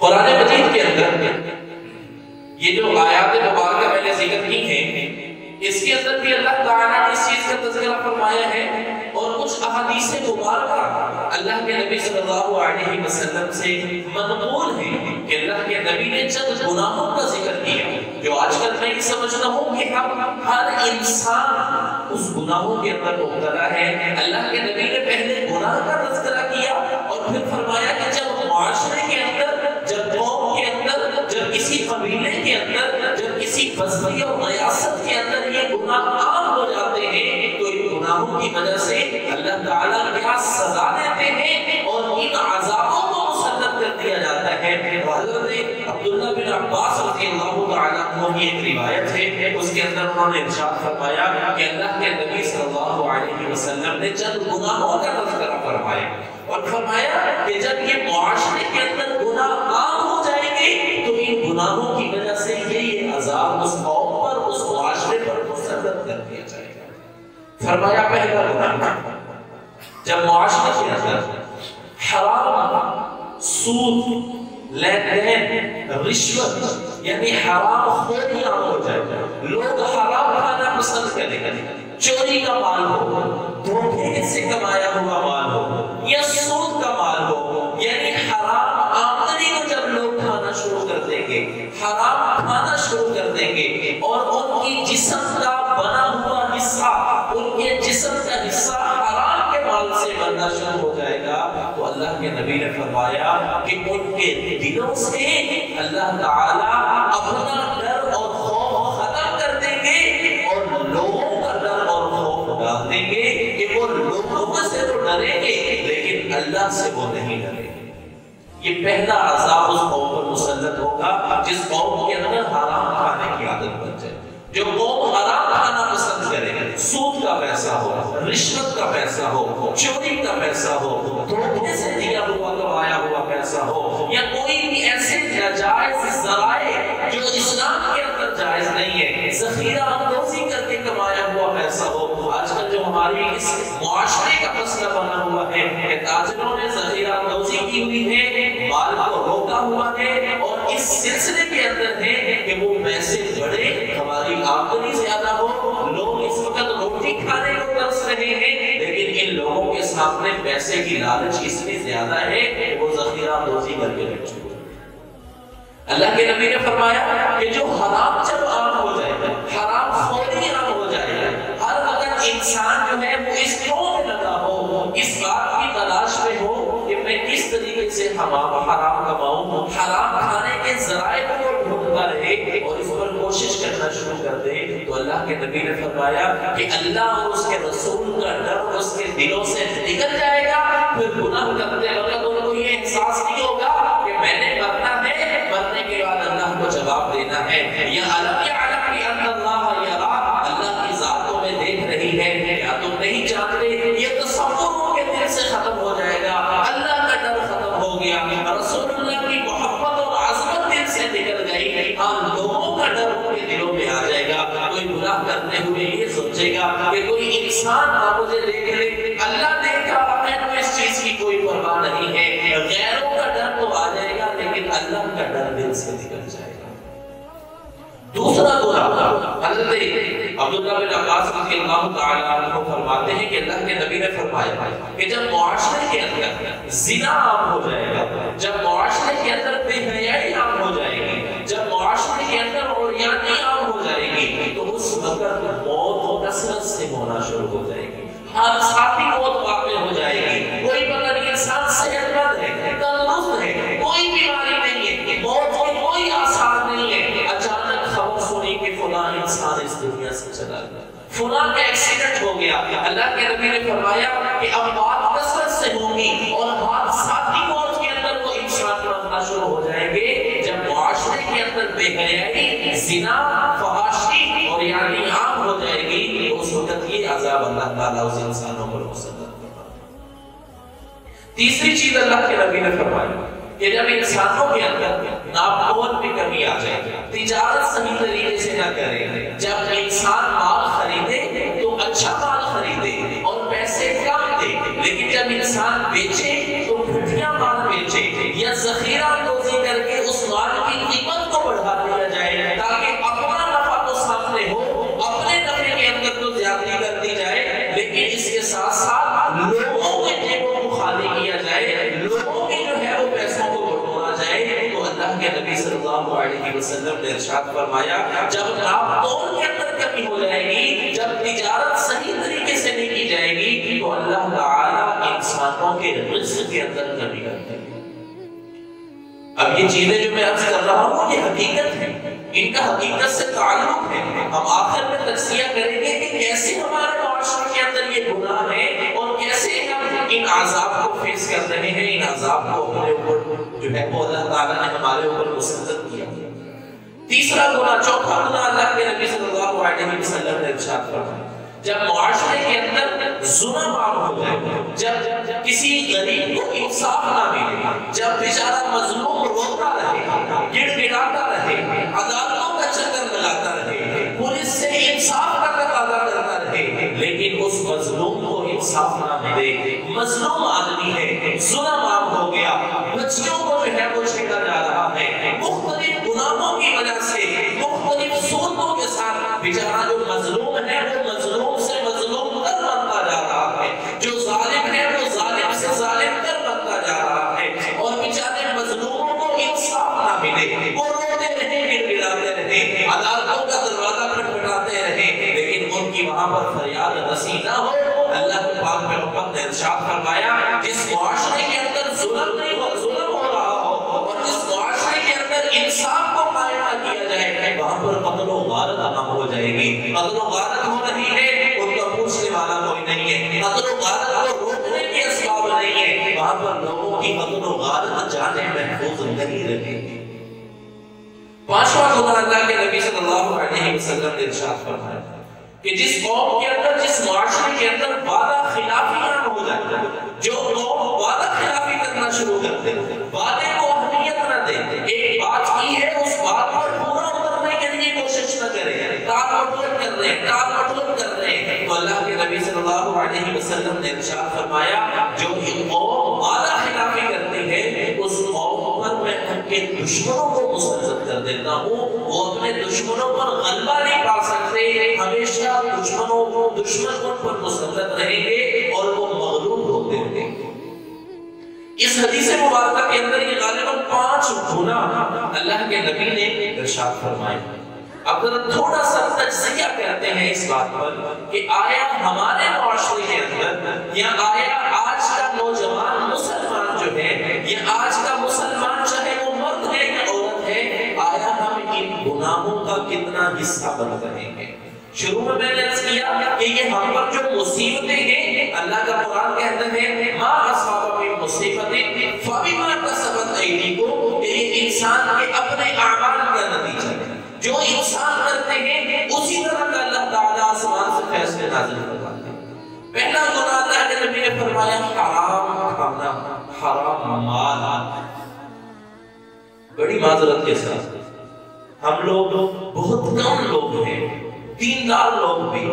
قرآن مجید کے اندر یہ جو آیات مبارکہ میں نے ذکر کی ہیں، اس کے اندر بھی اللہ تعالیٰ نے اس چیز کا تذکرہ فرمایا ہے، اور کچھ احادیث مبارکہ اللہ کے نبی صلی اللہ علیہ وسلم سے منقول ہیں کہ اللہ کے نبی نے چند گناہوں کا ذکر کیا جو آج کل میں یہ سمجھتا ہوں کہ ہر انسان اس گناہوں کے اندر مبتلا ہے۔ اللہ کے نبی نے پہلے گناہ کا تذکرہ کیا اور پھر فرمایا کہ جب معاشرے کے اندر، جب قوم کے اندر، جب کسی قبیلے کے اندر، جب کسی بستی اور ریاست کے اندر یہ گناہ عام ہو جاتے ہیں تو ان گناہوں کی وجہ سے اللہ تعالیٰ کیا سزا دیتے ہیں اور ان عذابوں کو مسلط کر دیا جاتا ہے۔ حضرت عبداللہ بن عباس رضی اللہ تعالیٰ عنہ کی ایک روایت ہے، اس کے اندر انہوں نے ارشاد فرمایا کہ اللہ کے نبی صلی اللہ علیہ وسلم نے چند گناہوں کا تذکرہ فرمایا اور فرمایا کہ جب یہ معاشرے کے اندر گناہ عام ہو جائیں گے تو ان گناہوں کی وجہ سے یہ عذاب اس قوم پر، اس معاشرے پر مسلط کر دیا جائے گا۔ فرمایا پہلا گناہ، جب معاشرے کے اندر حرام، سود، لین دین، رشوت یعنی حرام خوری عام ہو جائے گا، لوگ حرام کھانا پسند کریں گے، چوری کا مال ہو، دھوکے سے کمایا ہوا مال ہو یا سود کا مال ہو، یعنی حرام آمدنی کو جب لوگ کھانا شروع کر دیں گے، حرام کھانا شروع کر دیں گے اور ان کی جسم کا بنا ہوا حصہ، ان کے جسم کا حصہ حرام کے مال سے بننا شروع ہو جائے گا، تو اللہ کے نبی نے فرمایا کہ ان کے دلوں سے اللہ تعالیٰ اپنا ڈر اور خوف ختم کر دیں گے اور لوگوں کا ڈر اور خوف ڈال دیں گے کہ وہ لوگوں سے تو ڈریں گے لیکن اللہ سے وہ نہیں ڈریں گے۔ یہ پہلا عذاب اس قوم پر مسلط ہوگا جس قوم کے اندر حرام کھانے کی عادت بن جائے۔ جو قوم حرام کھانا پسند کرے، سود کا پیسہ ہو، رشوت کا پیسہ ہو، چوری کا پیسہ ہو، دھوکے سے دیا ہوا کمایا ہوا پیسہ ہو، یا کوئی بھی ایسے ناجائز ذرائع جو اسلام کے اندر جائز نہیں ہے، ذخیرہ اندوزی کر کے کمایا ہوا پیسہ ہو۔ آج کل جو ہماری اس معاشرے کا مسئلہ بنا ہوا ہے کہ تاجروں نے ذخیرہ اندوزی کی ہوئی ہے، مال کو روکا ہوا ہے اور اس سلسلے کے اندر ہے کہ وہ پیسے بڑھے، ہماری آمدنی زیادہ ہو، لوگ اس وقت روٹی کھانے کو ترس رہے ہیں لیکن ان لوگوں کے سامنے پیسے کی لالچ اس لیے زیادہ ہے کہ وہ ذخیرہ اندوزی کر کے رکھ چکے۔ اللہ کے نبی نے فرمایا کہ جو حرام جب عام ہو جائے گا، حرام خوری عام ہو جائے گا، ہر وقت انسان جو ہے وہ اس کیوں میں لگا ہو، اس بات کی تلاش میں ہو کہ میں کس طریقے سے حرام کماؤں، حرام کھانے کے ذرائع کو ڈھونڈتا رہے اور اس پر کوشش کرنا شروع کر دے، تو اللہ کے نبی نے فرمایا کہ اللہ اور اس کے رسول کا ڈر اس کے دلوں سے نکل جائے گا، پھر گناہ کرتے وقت ان کو یہ احساس نہیں ہوگا کہ میں نے مرنا ہے، مرنے کے بعد اللہ کو جواب دینا ہے۔ یا علم یعلم بأن اللہ یرا، اللہ کی ذات تمہیں دیکھ رہی ہے، کیا تم نہیں جانتے؟ یہ تصور ان کے دل سے ختم ہو جائے گا، اللہ کا ڈر ختم ہو گیا، رسول اللہ کی محبت اور عظمت دل سے نکل گئی، ہاں لوگوں کا ڈر ان کے دلوں میں آ جائے گا۔ کوئی گناہ کرتے ہوئے یہ سوچے گا کہ کوئی انسان نہ مجھے دیکھ لے، اللہ دیکھ رہا ہے تو اس چیز کی کوئی پرواہ نہیں ہے، غیروں کا ڈر تو آ جائے گا لیکن اللہ کا ڈر دل سے نکل جائے گا۔ دوسرا گناہ، حضرت عبداللہ بن عباس رضی اللہ تعالیٰ عنہ فرماتے ہیں کہ اللہ کے نبی نے فرمایا کہ جب معاشرے کے اندر زنا عام ہو جائے گا، جب معاشرے کے اندر بے حیائی عام ہو جائے گی، جب معاشرے کے اندر عریانی عام ہو جائے گی، تو اس وقت موت کثرت سے ہونا شروع ہو جائے گی، حادثاتی موت واقع ہو جائے گی۔ کوئی پتہ نہیں انسان صحت مند ہے، تندرست ہے، کوئی بیماری نہیں ہے، موت کی کوئی آثار نہیں ہے، اچانک خبر سنی کہ فلاں انسان اس دنیا سے چلا گیا، فلاں کا ایکسیڈنٹ ہو گیا۔ اللہ کے نبی نے فرمایا کہ اموات کثرت سے ہوں گی اور حادثاتی موت کے اندر وہ انسان مرنا شروع ہو جائیں گے جب معاشرے کے اندر بے حیائی، زنا، فحاشی اور یعنی عام ہو جائے گی، تو اس وقت یہ عذاب اللہ تعالیٰ اس انسانوں پر مسلط کرتا ہے۔ تیسری چیز اللہ کے نبی نے فرمایا کہ جب انسانوں کے اندر ناپتون میں کمی آ جائے، تجارت صحیح طریقے سے نہ کرے، جب انسان مال خریدے تو اچھا مال خریدے اور پیسے کم دے، لیکن جب انسان بیچے تو گھٹیا مال بیچے یا ذخیرہ اندوزی کر کے لیکن اس کے ساتھ ساتھ لوگوں کے جیبوں کو خالی کیا جائے، لوگوں کی جو ہے وہ پیسوں کو بٹورا جائے، تو اللہ کے نبی صلی اللہ علیہ وسلم نے ارشاد فرمایا جب ناپ تول کے اندر کمی ہو جائے گی، جب تجارت صحیح طریقے سے نہیں کی جائے گی، تو اللہ تعالیٰ انسانوں کے رزق کے اندر کمی کرتے ہیں۔ اب یہ چیزیں جو میں عرض کر رہا ہوں یہ حقیقت ہے، ان کا حقیقت سے تعلق ہے۔ ہم آخر میں تجزیہ کریں گے کہ کیسے ہمارے معاشرے کے اندر یہ گناہ ہے اور کیسے ہم ان عذاب کو فیس کر رہے ہیں، ان عذاب کو اپنے اوپر جو ہے وہ اللہ تعالیٰ نے ہمارے اوپر مسلط کیا۔ تیسرا گناہ، چوتھا گناہ اللہ کے نبی صلی اللہ علیہ وسلم نے ارشاد فرمایا جب معاشرے کے اندر ظلم عام ہو جائے، جب کسی غریب کو انصاف نہ ملے، جب بیچارہ مظلوم روتا رہے، گڑ گڑاتا رہے، عدالتوں کا چکر لگاتا رہے، پولیس سے انصاف کا تقاضا کرتا رہے، لیکن اس مظلوم کو انصاف نہ ملے، مظلوم آدمی ہے، ظلم عام ہو گیا، بچیوں کو جو ہے وہ چھیڑا جا رہا ہے، مختلف گناہوں کی وجہ سے مختلف صورتوں کے ساتھ بیچارہ جو مظلوم ہے وہ مظلوم سے مظلوم تر بنتا جا رہا ہے، جو ظالم ہے وہ ظالم سے ظالم تر بنتا جا رہا ہے، اور بیچارے مظلوموں کو انصاف نہ ملے، وہ روتے رہے، گڑ گڑاتے رہے، عدالتوں کا دروازہ کھٹکھٹاتے رہے، لیکن ان کی وہاں پر فریاد رسی نہ ہو۔ اللہ کے پاک پیغمبر نے ارشاد فرمایا جس معاشرے کے اندر ظلم نہیں ہو، ظلم ہو رہا ہو، اور جس معاشرے کے اندر انصاف کو قائم نہ کیا جائے، وہاں پر قتل و غارت عام ہو جائے گی۔ قتل و غارت ہو رہی ہے، ان کا پوچھنے والا کوئی نہیں ہے، قتل و غارت کو روکنے کے اسباب نہیں ہے، وہاں پر لوگوں کی قتل و غارت جانیں محفوظ نہیں رہے گی۔ پانچواں گناہ اللہ کے نبی صلی اللہ علیہ وسلم نے ارشاد فرمایا کہ جس قوم کے اندر، جس معاشرے کے اندر وعدہ خلافی عام ہو جائے، جو قوم وعدہ خلافی کرنا شروع کر دے، وعدے کو اہمیت نہ دے، ایک بات کی ہے اس بات پر پورا اترنے کے لیے کوشش نہ کرے، ٹال مٹول کر رہے ہیں، ٹال مٹول کر رہے ہیں، تو اللہ کے نبی صلی اللہ علیہ وسلم نے ارشاد فرمایا جو ایک قوم وعدہ خلافی کرتی ہے اس قوم پر میں ان کے دشمنوں کو مسلط کر دیتا ہوں، وہ اپنے دشمنوں پر غلبہ نہیں پا سکتے، ہمیشہ دشمن ان پر مسلط رہیں گے اور وہ مغلوب ہوتے ہیں۔ اس حدیث مبارکہ کے اندر یہ غالباً 5 گناہ اللہ کے نبی نے ارشاد فرمائے۔ اب ذرا تھوڑا سا تجزیہ کرتے ہیں اس بات پر کہ آیا ہمارے معاشرے کے اندر یا آیا آج کا نوجوان مسلمان جو ہے یا آج کا مسلمان چاہے وہ مرد ہے یا عورت ہے، آیا ہم ان گناہوں کا کتنا حصہ بن رہے ہیں؟ شروع میں نے عرض کیا کہ یہ ہم پر جو مصیبتیں ہیں، اللہ کا قرآن کہتا ہے ما اصاب من مصیبت فبما کسبت ایدیکم، کہ یہ انسان کے اپنے اعمال کا نتیجہ ہے، جو انسان کرتے ہیں اسی طرح کا اللہ تعالیٰ آسمان سے فیصلے نازل کرواتے ہیں۔ پہلا گناہ اللہ کے نبی نے فرمایا حرام کھانا، حرام مال۔ بڑی معذرت کے ساتھ ہم لوگ بہت کم لوگ ہیں، دیندار لوگ بھی،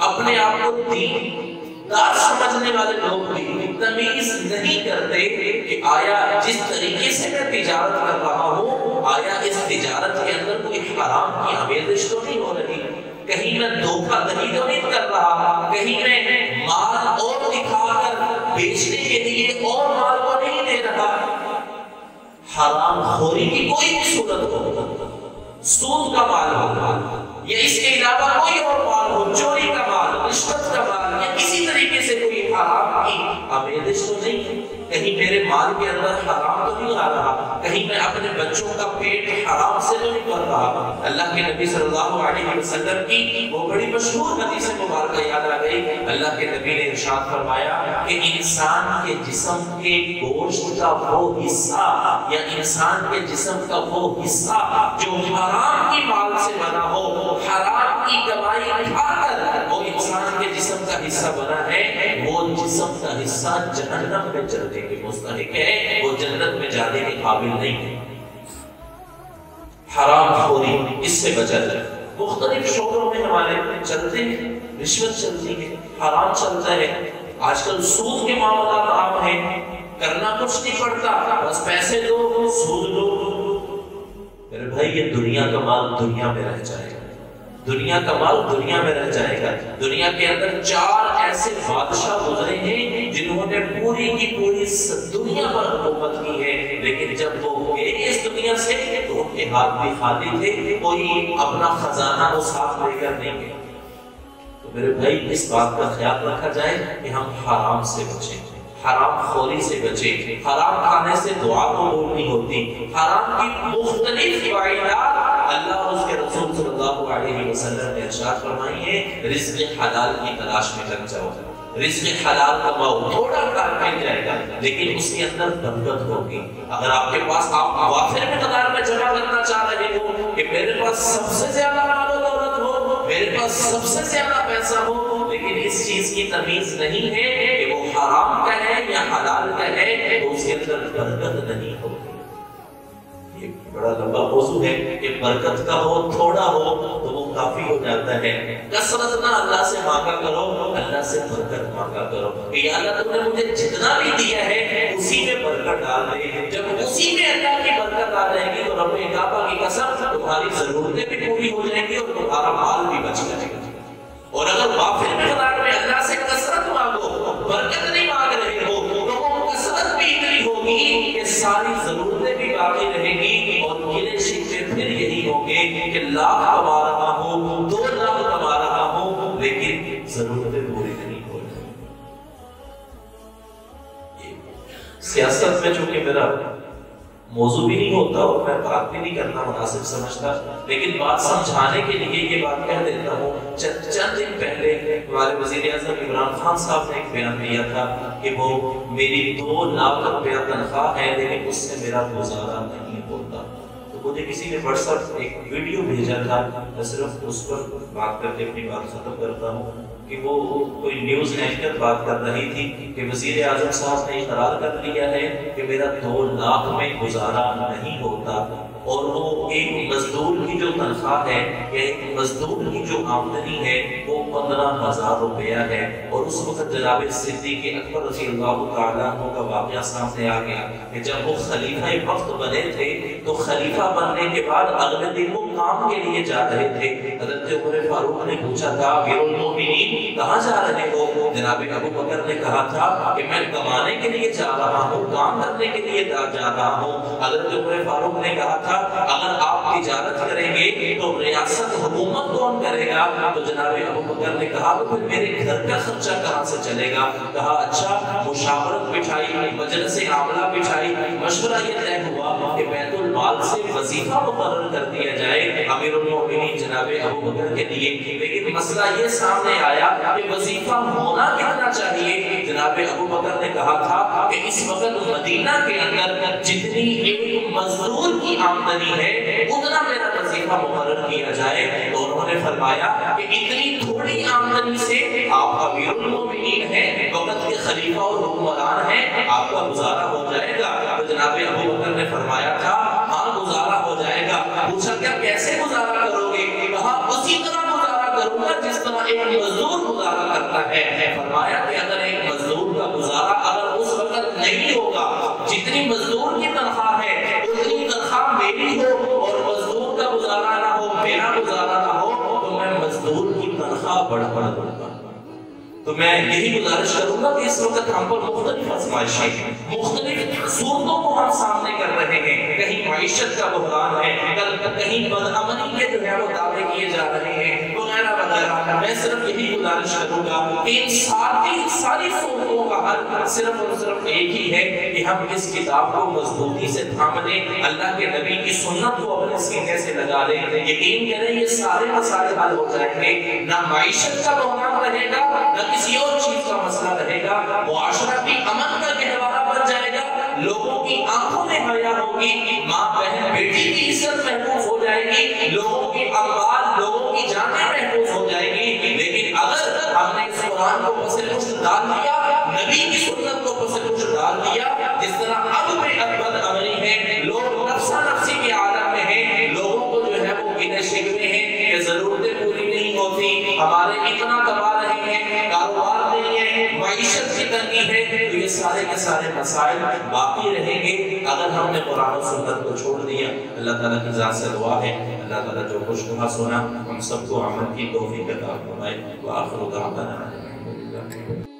اپنے آپ کو دیندار سمجھنے والے لوگ بھی تمیز نہیں کرتے کہ آیا جس طریقے سے میں تجارت کر رہا ہوں، آیا اس تجارت کے اندر کوئی حرام کی آمیزش تو نہیں ہو رہی، کہیں میں دھوکہ دہی تو نہیں کر رہا، کہیں میں مال اور دکھا کر بیچنے کے لیے اور مال کو نہیں دے رہا۔ حرام خوری کی کوئی بھی صورت ہو، سود کا مال ہو یا اس کے علاوہ کوئی اور مال ہو، چوری کا مال، رشوت کا مال یا کسی طریقے سے کوئی حرام کی آمیزش تو نہیں، کہیں میرے مال کے اندر حرام تو نہیں آ رہا، کہیں میں اپنے بچوں کا پیٹ حرام سے تو نہیں بھر رہا۔ اللہ کے نبی صلی اللہ علیہ وسلم کی وہ بڑی مشہور حدیث مبارکہ یاد آ گئی۔ اللہ کے نبی نے ارشاد فرمایا کہ انسان کے جسم کے گوشت کا وہ حصہ یا انسان کے جسم کا وہ حصہ جو حرام کی مال سے بنا ہو، حرام کی کمائی کھا کر وہ انسان کے جسم کا حصہ بنا ہے، وہ جسم کا حصہ جہنم میں چلنے کے مستحق ہے، وہ جنت میں جانے کے قابل نہیں ہے۔ حرام خوری، اس سے بچا جائے۔ مختلف شعبوں میں ہمارے چلتے ہیں، رشوت چلتی ہے، حرام چلتا ہے، آج کل سود کے معاملات عام ہیں، کرنا کچھ نہیں پڑتا، بس پیسے دو، سود دو۔ میرے بھائی یہ دنیا کا مال دنیا میں رہ جائے گا، دنیا کا مال دنیا میں رہ جائے گا۔ دنیا کے اندر 4 ایسے دنیا پر حکومت کی ہے، لیکن جب وہ گئے اس دنیا سے تو ان کے ہاتھ بھی خالی تھے، کوئی اپنا خزانہ وہ ساتھ لے کر نہیں گئے۔ تو میرے بھائی اس بات کا خیال رکھا جائے کہ ہم حرام سے بچیں، حرام خوری سے بچیں، حرام کھانے سے دعا قبول نہیں ہوتی، حرام کی مختلف وعیدات اللہ اور اس کے رسول صلی اللہ علیہ وسلم نے ارشاد فرمائی ہے، رزق حلال کی تلاش میں لگ جاؤ، رزق حلال کماؤ، تھوڑا کام مل جائے گا لیکن اس کے اندر برکت ہوگی۔ اگر آپ کے پاس آپ وافر مقدار میں جمع کرنا چاہ رہے ہو کہ میرے پاس سب سے زیادہ مال و دولت ہو، میرے پاس سب سے زیادہ پیسہ ہو، لیکن اس چیز کی تمیز نہیں ہے کہ وہ حرام کا ہے یا حلال کا ہے، تو اس کے اندر برکت نہیں ہوگی۔ یہ بڑا لمبا موضوع ہے کہ برکت کا ہو، تھوڑا ہو تو وہ کافی ہو جاتا ہے۔ کثرت نہ اللہ سے مانگا کرو، اللہ سے برکت مانگا کرو کہ یا اللہ تم نے مجھے جتنا بھی دیا ہے اسی میں برکت ڈال دے۔ جب اسی میں اللہ کی برکت آ جائے گی تو رب کعبہ کی قسم تمہاری ضرورتیں بھی پوری ہو جائیں گی اور تمہارا مال بھی بچ جائے گا۔ اور اگر وافر مقدار میں اللہ سے کثرت مانگو، برکت نہیں مانگ رہے ہو، تو وہ کثرت بھی اتنی ہوگی کہ ساری ضرورتیں بھی باقی رہیں گی، اور گلے شکوے پھر یہی ہوں گے کہ لاکھ کما رہا ہوں، 2 لاکھ کما رہا ہوں، لیکن ضرورتیں پوری نہیں ہو رہی۔ سیاست میں چونکہ میرا موضوع بھی نہیں ہوتا اور میں بات بھی نہیں کرنا مناسب سمجھتا، لیکن بات سمجھانے کے لیے یہ بات کہہ دیتا ہوں۔ چند دن پہلے ہمارے وزیر اعظم عمران خان صاحب نے ایک بیان دیا تھا کہ وہ میری 2 لاکھ روپیہ تنخواہ ہے لیکن اس سے میرا گزارا نہیں ہوتا۔ تو مجھے کسی نے واٹس ایپ ایک ویڈیو بھیجا تھا، میں صرف اس پر بات کر کے اپنی بات ختم کرتا ہوں کہ وہ کوئی نیوز اینکر بات کر رہی تھی کہ وزیر اعظم صاحب نے اقرار کر لیا ہے کہ میرا 2 لاکھ میں گزارا نہیں ہوتا، اور وہ ایک مزدور کی جو تنخواہ ہے یا ایک مزدور کی جو آمدنی ہے وہ 15,000 روپیہ ہے۔ اور اس وقت جناب صدیق اکبر رضی اللہ تعالیٰ عنہ کا واقعہ سامنے آ گیا کہ جب وہ خلیفہ وقت بنے تھے تو خلیفہ بننے کے بعد اگلے دن وہ کام کے لیے جا رہے تھے۔ حضرت عمر فاروق نے پوچھا تھا امیر المومنین کہاں جا رہے ہو؟ جناب ابو بکر نے کہا تھا کہ میں کمانے کے لیے جا رہا ہوں، کام کرنے کے لیے جا رہا ہوں۔ حضرت عمر فاروق نے کہا تھا اگر آپ تجارت کریں گے تو ریاست حکومت کون کرے گا؟ تو جناب ابو بکر نے کہا تو پھر میرے گھر کا خرچہ کہاں سے چلے گا؟ کہا اچھا، مشاورت بٹھائی، مجلس عاملہ بٹھائی، مشورہ یہ طے ہوا کہ بیت المال سے وظیفہ مقرر کر دیا جائے امیر المومنین جناب ابو بکر کے لیے۔ لیکن مسئلہ یہ سامنے آیا کہ وظیفہ ہونا کتنا چاہیے؟ جناب ابو بکر نے کہا تھا کہ اس وقت مدینہ کے اندر جتنی ایک مزدور کی آمدنی ہے اتنا میرا وظیفہ مقرر کیا جائے۔ تو انہوں نے فرمایا کہ اتنی تھوڑی آمدنی سے آپ امیر المومنین ہیں، وقت کے خلیفہ اور حکمران ہیں، آپ کا گزارا ہو جائے گا؟ تو جناب ابو بکر نے فرمایا تھا ہاں گزارا ہو جائے گا۔ پوچھا کیا کیسے گزارا کرو گے؟ کہا اسی طرح گزارا کروں گا جس طرح ایک مزدور گزارا کرتا ہے۔ فرمایا کہ اگر ایک مزدور کا گزارا اگر اس وقت نہیں ہوگا، جتنی مزدور کی تنخواہ ہے اتنی تنخواہ میری ہو اور مزدور کا گزارا نہ ہو، میرا گزارا نہ ہو، تو میں مزدور کی تنخواہ بڑھا دوں گا۔ تو میں یہی گزارش کروں گا کہ اس وقت ہم پر مختلف آزمائشیں، مختلف صورتوں کو ہم سامنے کر رہے ہیں، کہیں معیشت کا بحران ہے، کہیں بدامنی کے جو ہے وہ دعوے کیے جا رہے ہیں وغیرہ وغیرہ۔ میں صرف یہی گزارش کروں گا کہ ان ساری صورتوں کا حل صرف اور صرف ایک ہی ہے کہ ہم اس کتاب کو مضبوطی سے تھام لیں، اللہ کے نبی کی سنت کو اپنے سینے سے لگا لیں، یقین کریں یہ سارے مسائل حل ہو جائیں گے۔ نہ معیشت کا بحران رہے گا، نہ کسی اور چیز کا مسئلہ رہے گا، معاشرہ بھی امن کا گہوارہ بن جائے گا، لوگوں کی آنکھوں میں حیا ہوگی، ماں بہن بیٹی کی عزت محفوظ ہو جائے گی، لوگوں کی اموال، لوگوں کی جانیں محفوظ ہو جائے گی۔ لیکن اگر ہم نے اس قرآن کو پس پشت ڈال دیا، نبی کی سنت کو پس پشت ڈال دیا، جس طرح اب میں بد امنی ہے، لوگ نفسا نفسی کے عالم میں ہیں، لوگوں کو جو ہے وہ گلے شکوے ہیں کہ ضرورتیں پوری نہیں ہوتی، ہمارے اتنا کما رہے ہیں، کاروبار نہیں ہے، معیشت کی تنگی ہے، تو یہ سارے کے سارے مسائل باقی رہیں گے اگر ہم نے قرآن و سنت کو چھوڑ دیا۔ اللہ تعالیٰ کی ذات سے دعا ہے اللہ تعالیٰ جو کچھ کہا سنا ہم سب کو عمل کی توفیق عطا فرمائے۔ وآخر دعوانا الحمدللہ۔